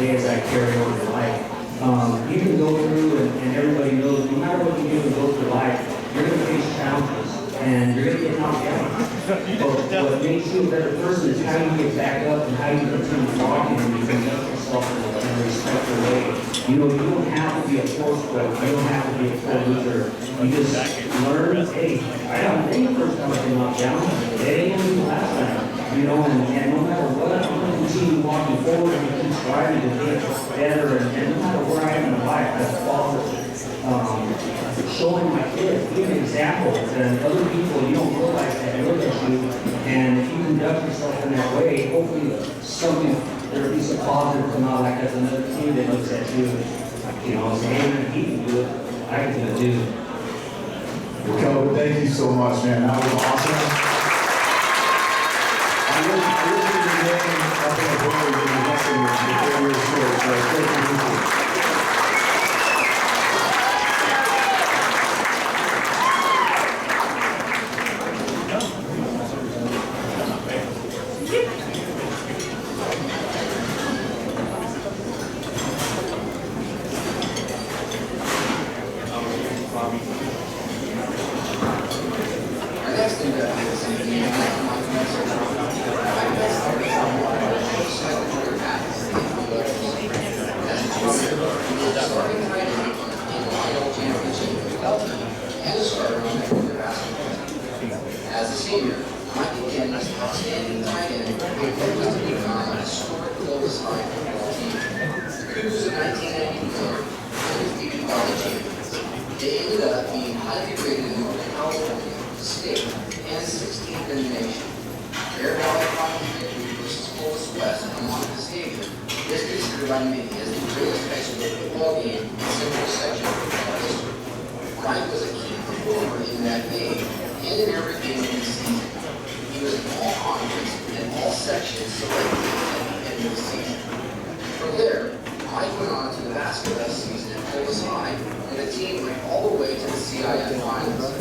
today as I carry on in life. You can go through, and everybody knows, no matter what you do and go through life, you're going to face challenges, and you're going to get knocked down. But what makes you a better person is how you get back up and how you continue walking and you conduct yourself in a respectful way. You know, you don't have to be a poor sport. You don't have to be a poor loser. You just learn, hey, I ain't the first time I've been knocked down. It ain't gonna be the last time. You know, and no matter what, I'm going to continue walking forward and keep striving to get better. And no matter where I am in life, as a father, showing my kids, giving examples, and other people, you don't realize that they look at you, and if you conduct yourself in that way, hopefully something, there'll be some positive come out, like as another team that looks at you, you know, say, hey man, he can do it, I can do it too. Well, Kelvin, thank you so much, man. That was awesome. I wish you were getting up in the room and listening before your story, so it's great to meet you. As a senior, Mike began as an outstanding tight end and was to become an historic Clovis High football team. The Cougars of 1994 undefeated college champions. They ended up being highly rated in Northern California, state, and 16th in the nation. Their Valley Final victory versus Clovis West on Monica Stadium is considered by many as the greatest high school football game in Central Section of football history. Mike was a key performer in that game and in every game of the season. He was in all conference and all sections selected at the end of the season. From there, Mike went on to the basketball season at Clovis High, and the team went all the way to the CIF Finals.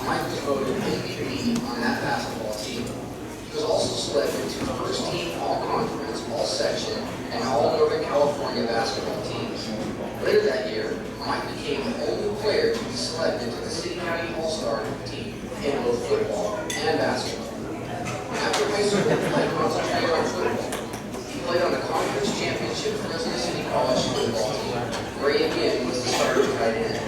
Mike was voted MVP on that basketball team. He was also selected to the first team all-conference, all-section, and all-Northern California basketball teams. Later that year, Mike became the only player to be selected to the City County All-Star team in both football and basketball. After high school, Mike concentrated on football. He played on the conference championship Fresno City College football team, where he again was the starter tight end.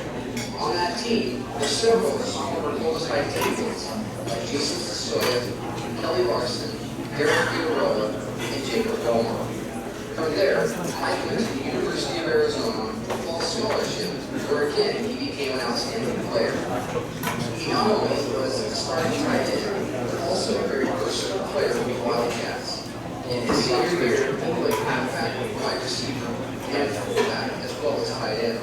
On that team were several of the former Clovis High teammates, like Jason Sasoya, Kelly Larson, Derek Figueroa, and Jacob Belmar. From there, Mike went to the University of Arizona on football scholarship, where again he became an outstanding player. He not only was a starting tight end, but also a very versatile player for the Wildcats. In his senior year, he played halfback, wide receiver, and fullback, as well as tight end.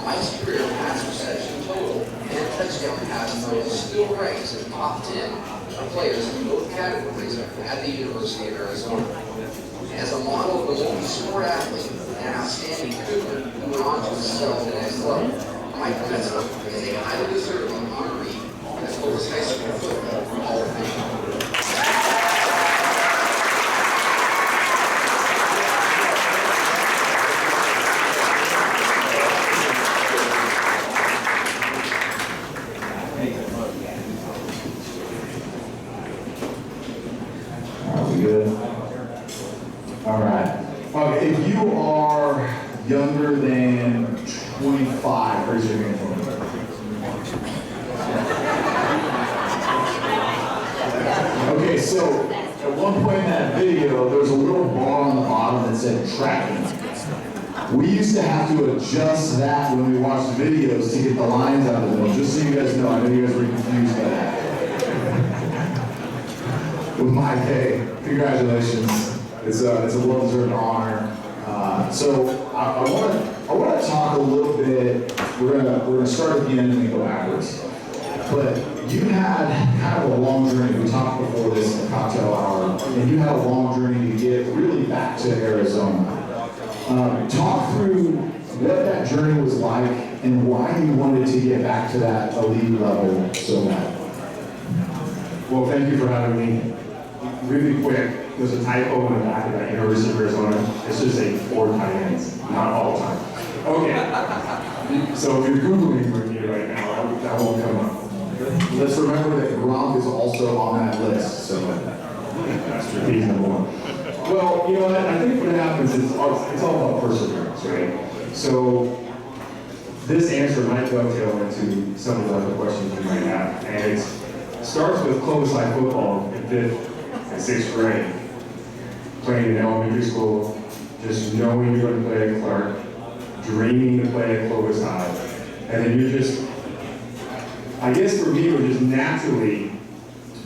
Mike's career pass reception total and touchdown pass total still ranks in the top 10 of players in both categories at the University of Arizona. As a model of a multi-sport athlete and an outstanding Cougar who went on to excel at the next level, Mike Metzler is a highly deserving honoree as Clovis High School Football Hall of Fame. If you are younger than 25, raise your hand for me. Okay, so at one point in that video, there was a little bar on the bottom that said tracking. We used to have to adjust that when we watched videos to get the lines out of the middle, just so you guys know. I know you guys were confused by that. With Mike, hey, congratulations. It's a well-deserved honor. So I want to talk a little bit. We're gonna start at the end and then go backwards. But you had kind of a long journey. We talked before this in the cocktail hour, and you had a long journey to get really back to Arizona. Talk through what that journey was like and why you wanted to get back to that elite level so bad. Well, thank you for having me. Really quick, there's a typo in the back of that University of Arizona. It's just a 4 tight ends, not all time. Okay. So if you're Googling with me right now, that won't come up. Let's remember that Gronk is also on that list, so That's strategy number 1. Well, you know what? I think what happens is it's all about perseverance, right? So this answer might dovetail into some of the other questions you might have, and it starts with Clovis High football in 5th and 6th grade, playing in elementary school, just knowing you're going to play at Clark, dreaming to play at Clovis High, and then you're just, I guess for me, it was just naturally,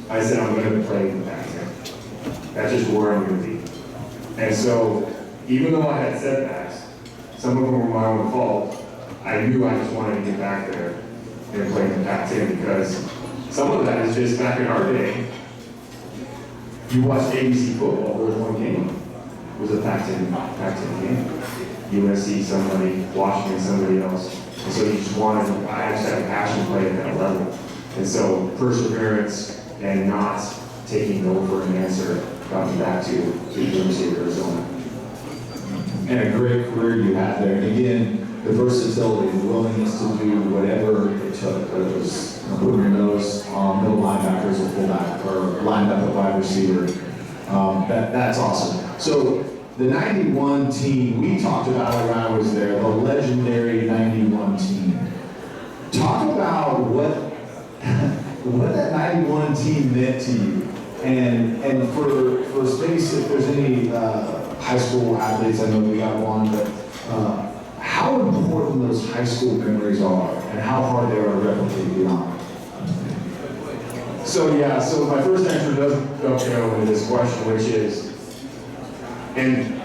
I said I'm going to play in the Pac-10. That's just where I'm going to be. And so, even though I had setbacks, some of them were my own fault, I knew I just wanted to get back there and play in the Pac-10 because some of that is just back in our day, you watched ABC football, there was one game. It was a Pac-10 game. USC, somebody, Washington, somebody else. And so you just wanted, I just had a passion to play at that level. And so perseverance and not taking no for an answer got me back to the University of Arizona. and a great career you had there. And again, the versatility, the willingness to do whatever it took, whether it was putting your nose on middle linebackers or fullback, or lined up at wide receiver. That's awesome. So the 91 team, we talked about it when I was there, the legendary 91 team. Talk about what that 91 team meant to you. And for space, if there's any high school athletes, I know we got one, but how important those high school memories are and how hard they are to replicate beyond. So yeah, so my first answer does dovetail into this question, which is, and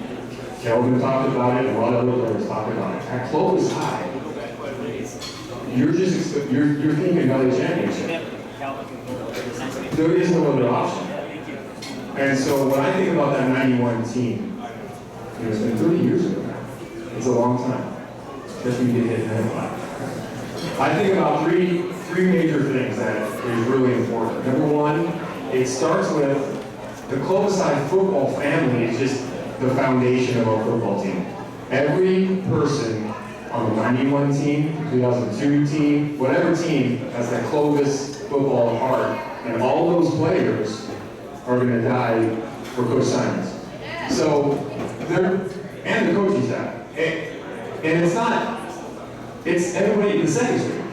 Kelvin talked about it, and a lot of other players talked about it. At Clovis High, you're thinking Valley Championship. There is no other option. And so when I think about that 91 team, it's been 30 years ago now. It's a long time. Just when you get hit in the head. I think about three major things that is really important. Number one, it starts with the Clovis High football family is just the foundation of our football team. Every person on the 91 team, 2002 team, whatever team has that Clovis football heart, and all those players are going to die for Coach Simons. So, and the coaching staff. And it's not, it's everybody in the second string.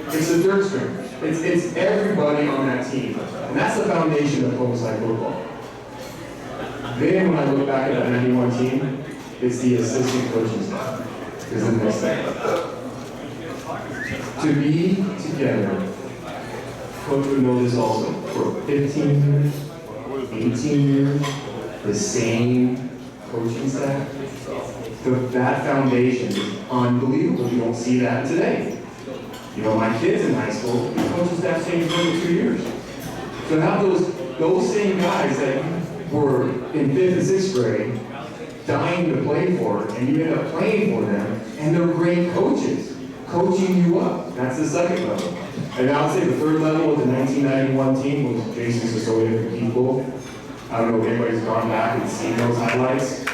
It's the third string. It's everybody on that team. And that's the foundation of Clovis High football. Then when I look back at that 91 team, it's the assistant coaching staff. Is the next thing. To be together, Coach would know this also, for 15 years, 18 years, the same coaching staff. That foundation is unbelievable. You don't see that today. You know, my kids in high school, the coaching staff changed every 2 years. So to have those same guys that were in 5th and 6th grade dying to play for, and you end up playing for them, and they're great coaches, coaching you up. That's the second level. And I would say the third level with the 1991 team was Jason Sassoya from people. I don't know if anybody's gone back and seen those highlights.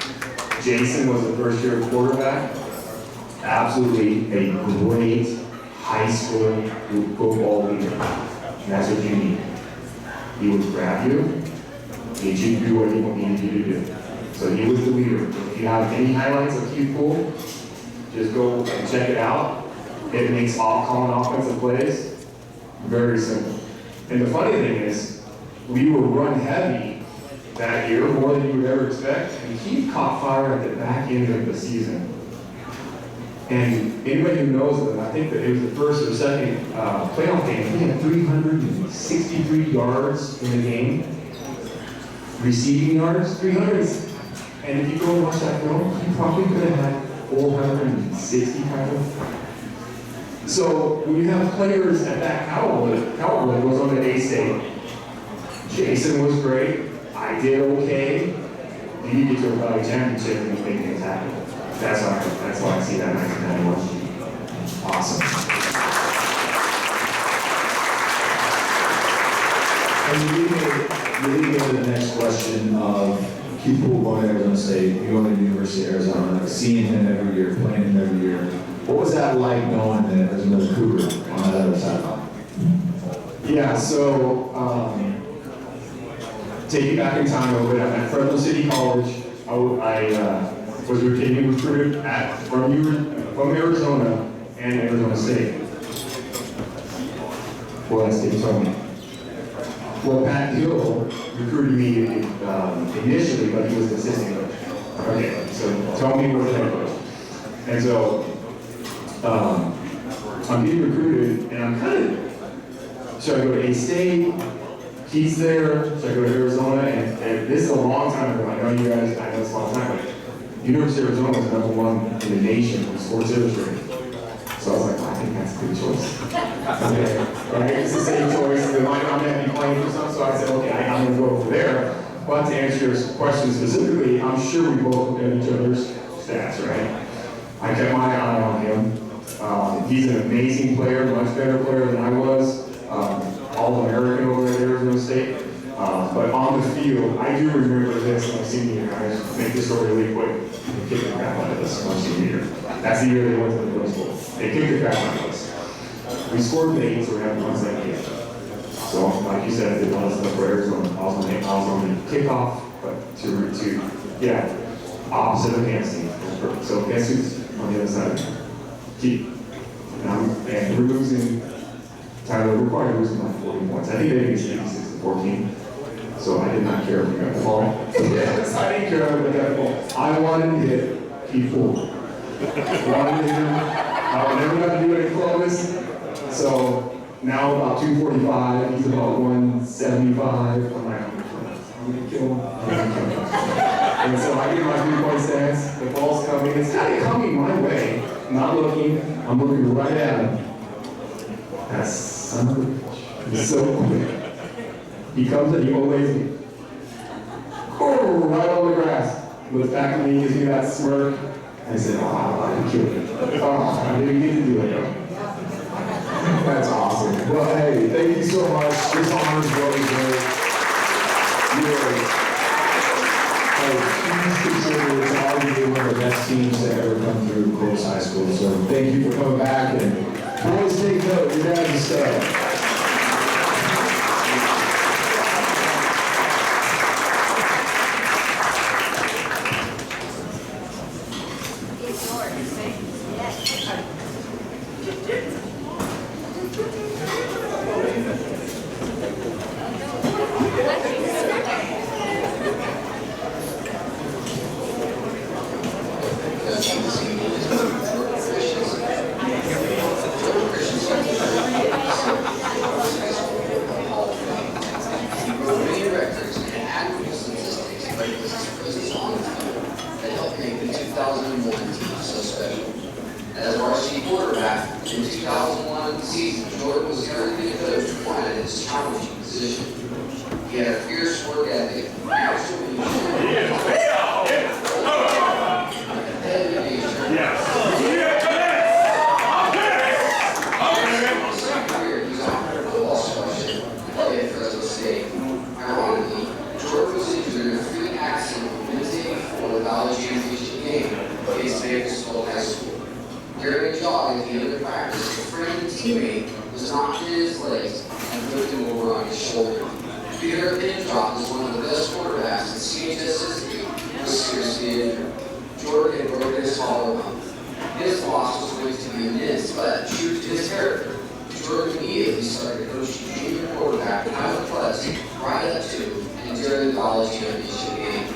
Jason was the first year quarterback. Absolutely a great high school football leader. And that's what you need. He would grab you, get you to do what he needed you to do. So he was the leader. If you have any highlights of Q-Pool, just go and check it out. It makes calling offensive plays very simple. And the funny thing is, we were run heavy that year, more than you would ever expect, and he caught fire at the back end of the season. And anybody who knows that, I think that it was the first or second playoff game, he had 363 yards in the game. Receiving yards, 300. And if you go and watch that film, he probably could have had 460 kind of. So when you have players at that caliber was on the A-State. Jason was great. I did okay. You get to a Valley Championship and you make things happen. That's why I see that 1991 team. Awesome. And lead me to the next question of people going to Arizona State, you going to the University of Arizona, seeing him every year, playing him every year. What was that like knowing that there's another Cougar on that other sideline? Yeah, so take you back in time a little bit. At Fresno City College, I was getting recruited from Arizona and Arizona State. Well, that's what he told me. Well, Pat Hill recruited me initially, but he was the assistant coach. Okay, so Tony was the head coach. And so I'm being recruited, and I'm kind of, should I go to A-State? He's there. Should I go to Arizona? And this is a long time ago. I know you guys, I know it's a long time, but University of Arizona was #1 in the nation for sports illustrated. So I was like, well, I think that's a good choice. Okay, right? It's the same choice. I'm going to be playing for something, so I said, okay, I'm going to go over there. But to answer your question specifically, I'm sure we both looked at each other's stats, right? I kept my eye on him. He's an amazing player, much better player than I was. All-American over at Arizona State. But on the field, I do remember this my senior year. I just make this story really quick. They kicked the crap out of us my senior year. That's the year they went to the Rose Bowl. They kicked the crap out of us. We scored late, so we had one second game. So, like you said, they wanted us to for Arizona. I was on the kickoff, but opposite of Hanson. So guess who's on the other side? Keith. And we're losing. Tyler required losing like 40 points. I think they beat 66-14. So I did not care if we got the ball. Yes, I didn't care if we got the ball. I wanted to hit Keith Ford. I wanted to hit him. I never got to do it in Clovis. So now about 245, he's about 175. I'm like, I'm gonna kill him. And so I get my 3-point stance. The ball's coming. It's kind of coming my way. I'm not looking. I'm looking right at him. That son of a bitch. He's so quick. He comes and he obeys me. Oh, right on the grass. Looks back at me, gives me that smirk. I said, oh, I killed him. Oh, I didn't get to do it though. That's awesome. Well, hey, thank you so much. This honor is what we do. You're a huge contributor to arguably one of the best teams to ever come through Clovis High School. So thank you for coming back. And boys, take note. Your guys are stuff. As varsity quarterback in 2001 season, Jordan was everything a coach wanted in his challenging position. He had a fierce work ethic, competitive nature. His career, he was offered a football scholarship to play at Fresno State. Ironically, Jordan was injured in a freak accident on Wednesday before the college championship game against Bakersfield High School. During a jog at the end of practice, a friend and teammate was knocked in his legs and flipped him over on his shoulder. Peter Pendrop is one of the best quarterbacks in CHS history, was seriously injured. Jordan had broken his collarbone. His loss was going to be immense, but true to his character, Jordan immediately started coaching junior quarterback Kyle Plus right up to and during the college championship game.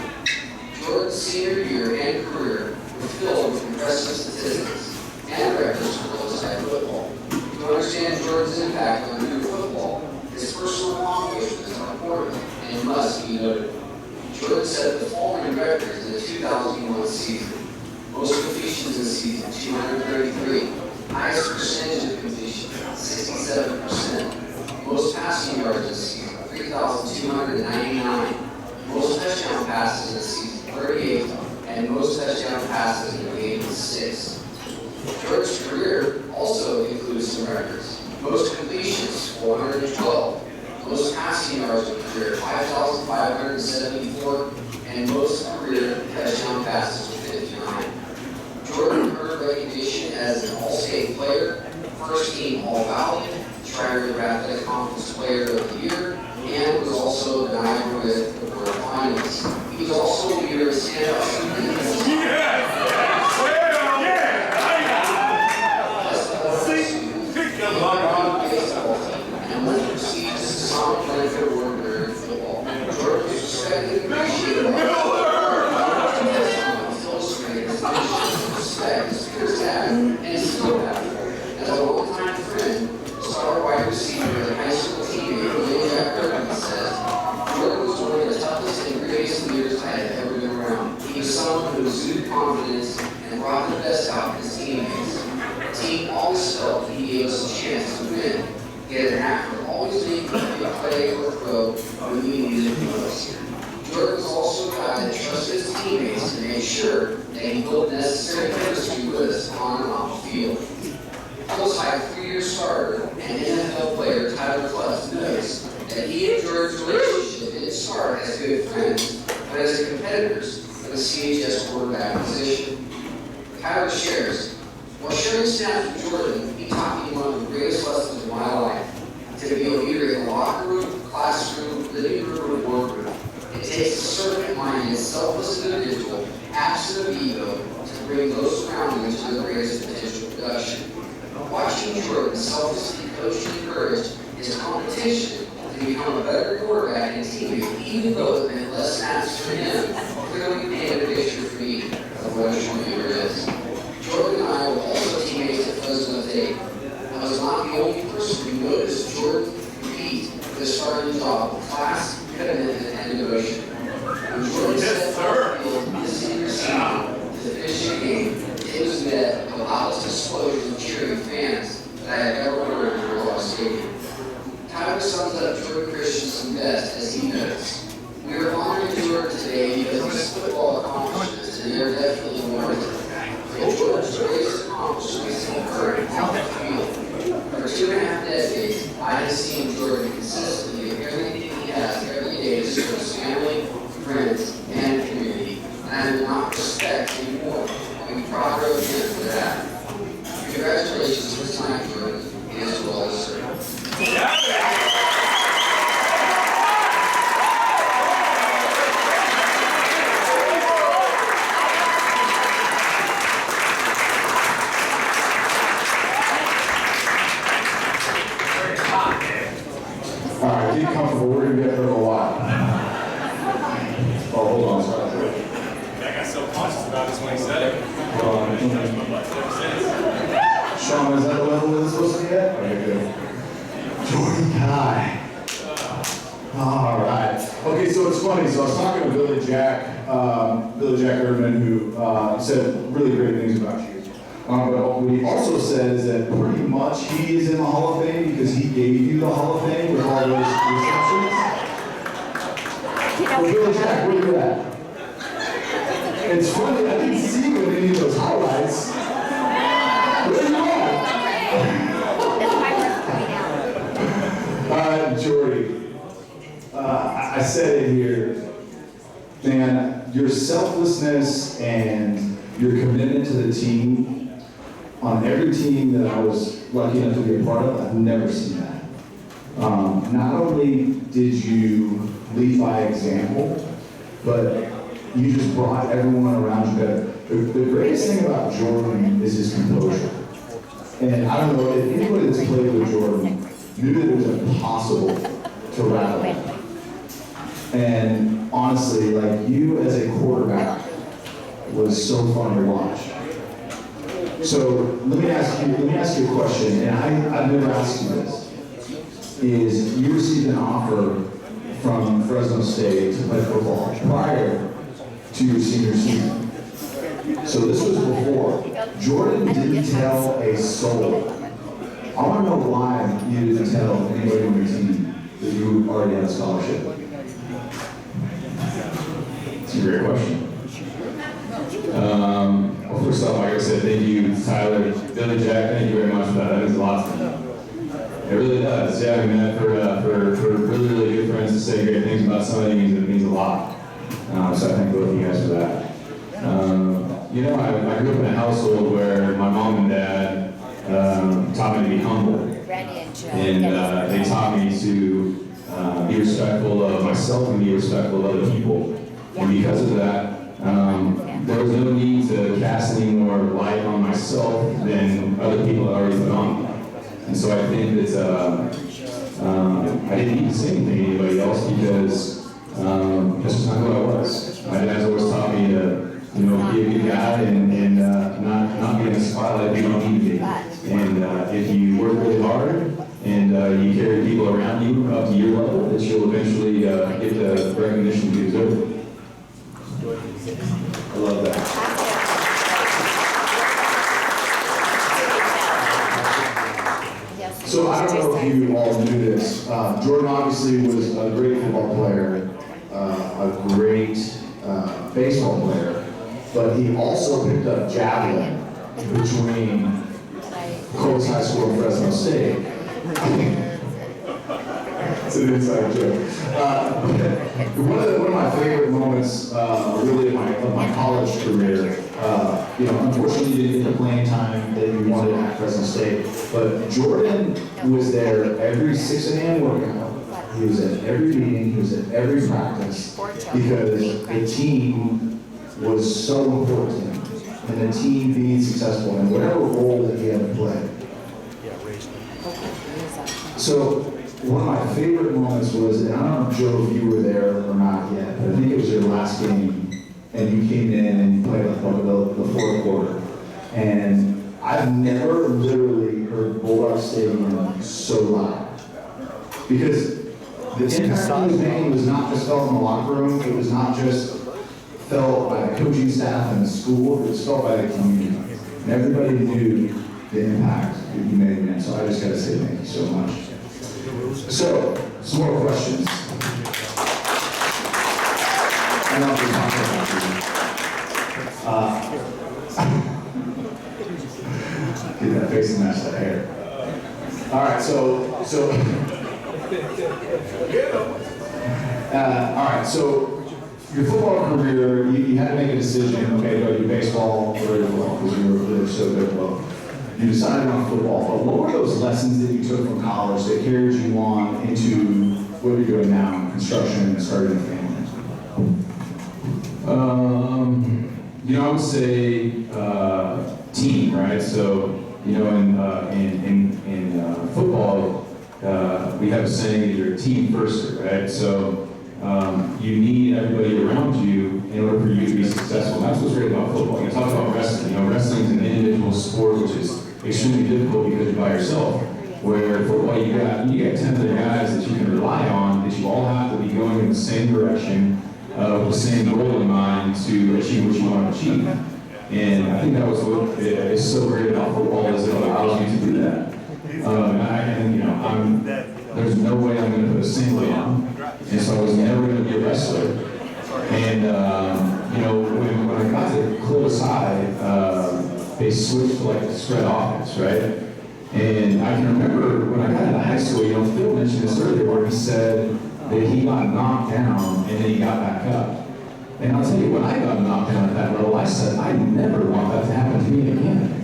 Jordan's senior year and career were filled with impressive statistics and records for Clovis High football. To understand Jordan's impact on new football, his personal accomplishments are important and must be noted. Jordan set the following records in the 2001 season. Most completions in the season, 233. Highest percentage of completion, 67%. Most passing yards in the season, 3,299. Most touchdown passes in the season, 38. And most touchdown passes in the game, 6. Jordan's career also includes some records. Most completions, 412. most passing yards of his career, 5,574, and most career touchdown passes with 59. Jordan earned recognition as an All-State player, first team All-Valley, Tri-River Athletic Conference Player of the Year, and was also an Iowa with the Board Finals. He was also a leader in standout student. And was received as a solid benefit award during football. Jordan was respected and appreciated by respect, his peers had, and still have. As a longtime friend, star wide receiver and high school teammate William Jack Christensen says, Jordan was one of the toughest and greatest leaders I had ever been around. He was someone who exuded confidence and brought the best out of his teammates. The team always felt that he gave us a chance to win. He had an knack for always making a big play or throw when we needed it most. Jordan was also a guy that trusted his teammates and made sure that he built necessary chemistry with us on and off the field. Close-high 3-year starter and NFL player Tyler Clovis notes that he and Jordan's relationship didn't start as good friends, but as competitors for the CHS quarterback position. Tyler shares, while sharing snaps with Jordan, he taught me one of the greatest lessons of my life, to be a leader in the locker room, classroom, living room, or boardroom. It takes a servant-minded, selfless individual, absent of ego, to bring those around him to the greatest potential production. Watching Jordan selflessly coach and encourage his competition to become a better quarterback and teammate, even though it meant less snaps for him, clearly painted a picture for me of what a true leader is. Jordan and I were also teammates at Fresno State. I was not the only person who noticed Jordan compete for the starting job with class, commitment, and devotion. When Jordan stepped off the field his senior season to finish the game, it was met with the loudest explosion of cheering fans that I had ever heard in a Olivas stadium. Tyler sums up Jordan Christensen best as he notes, "We are honoring Jordan today because of his football accomplishments, and they're definitely warranted. But Jordan's greatest accomplishments occurred off the field. For 2.5 decades, I have seen Jordan consistently give everything he has every day to serve his family, friends, and community, and I do not respect anymore. I'm proud of him for that. Congratulations for tonight, Jordan. It is well deserved." All right, get comfortable. We're going to get through a lot. Oh, hold on. Sorry. I got so conscious about this when he said it. Sean, is that the level it's supposed to be at? Okay, good. Jordan Kai. All right. Okay, so it's funny. So I was talking to Billy Jack Erdman, who said really great things about you. But what he also said is that pretty much he is in the Hall of Fame because he gave you the Hall of Fame with all those receptions. Well, Billy Jack, where you at? It's funny, I didn't see you in any of those highlights. Where you at? Jordy, I said it here, man, your selflessness and your commitment to the team, on every team that I was lucky enough to be a part of, I've never seen that. Not only did you lead by example, but you just brought everyone around you better. The greatest thing about Jordan is his composure. And I don't know, if anybody that's played with Jordan knew that it was impossible to rattle him. And honestly, like, you as a quarterback was so fun to watch. So let me ask you a question, and I've never asked you this. Is you received an offer from Fresno State to play football prior to your senior season. So this was before. Jordan didn't tell a soul. I want to know why you didn't tell anybody on your team that you already had a scholarship. It's a great question. Well, first off, like I said, thank you, Tyler, Billy Jack, thank you very much for that. That means a lot to me. It really does. Yeah, I mean, for really, really good friends to say great things about somebody means a lot. So I thank both of you guys for that. You know, I grew up in a household where my mom and dad taught me to be humble. And they taught me to be respectful of myself and be respectful of other people. And because of that, there was no need to cast any more light on myself than other people had already put on me. And so I think that I didn't need to say anything to anybody else because that's just not who I was. My dad's always taught me to, you know, be a good guy and not be in the spotlight if you don't need to be. And if you work really hard and you carry people around you up to your level, that you'll eventually get the recognition you deserve. I love that. So I don't know if you all knew this. Jordan obviously was a great football player, a great baseball player, but he also picked up javelin between Clovis High School and Fresno State. It's an inside joke. One of my favorite moments, really, of my college career. You know, unfortunately, you didn't get the playing time that you wanted at Fresno State. But Jordan was there every 6 a.m. workout. He was at every meeting. He was at every practice because the team was so important to him, and the team being successful in whatever role that he had to play. So one of my favorite moments was, and I don't know, Joe, if you were there or not yet, but I think it was your last game, and you came in and you played like the fourth quarter. And I've never literally heard Bulldog Stadium so loud. Because the impact he was making was not just felt in the locker room, it was not just felt by the coaching staff and the school, it was felt by the community. And everybody knew the impact that you made, man. So I just gotta say thank you so much. So, some more questions. And I'll be talking about you. Get that face and match that hair. All right, so your football career, you had to make a decision, okay, to go do baseball or football, because you were so good. Well, you decided on football, but what were those lessons that you took from college that carried you on into what you're doing now, construction and starting a family? You know, I would say team, right? So, you know, in football, we have a saying that you're a team firster, right? So you need everybody around you in order for you to be successful. And that's what's great about football. You talk about wrestling. You know, wrestling is an individual sport, which is extremely difficult because you're by yourself. Where football, you got 10 other guys that you can rely on, that you all have to be going in the same direction, with the same goal in mind to achieve what you want to achieve. And I think that was what is so great about football, is it allows you to do that. There's no way I'm going to put a singlet on, and so I was never going to be a wrestler. And you know, when I got to Clovis High, they switched to like the spread offense, right? And I can remember when I got into high school, you know, Phil mentioned this earlier, where he said that he got knocked down and then he got back up. And I'll tell you, when I got knocked down at that level, I said, I never want that to happen to me again.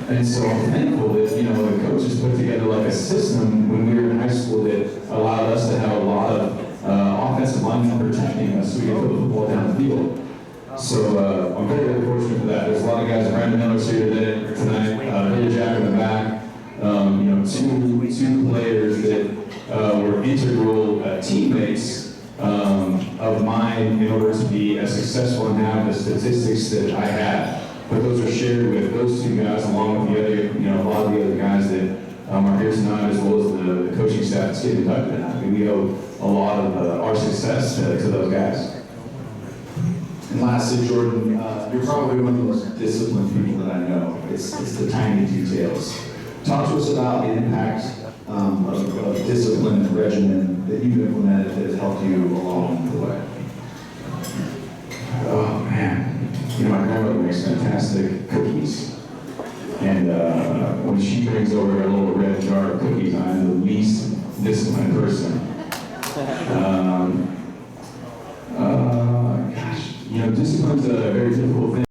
And so I'm thankful that, you know, the coaches put together like a system when we were in high school that allowed us to have a lot of offensive linemen protecting us so we could put the football down the field. So I'm very, very fortunate for that. There's a lot of guys, Brandon Miller's here tonight, Billy Jack in the back, you know, two players that were integral teammates of mine in order to be as successful and have the statistics that I had. But those are shared with those two guys, along with the other, you know, a lot of the other guys that are here tonight, as well as the coaching staff that's getting inducted tonight. I mean, we owe a lot of our success to those guys. And lastly, Jordan, you're probably one of the most disciplined people that I know. It's the tiny details. Talk to us about the impact of discipline and regimen that you've implemented that has helped you along the way. Oh man, you know, my grandmother makes fantastic cookies. And when she brings over a little red jar of cookies, I am the least disciplined person. Gosh, discipline's a very difficult thing.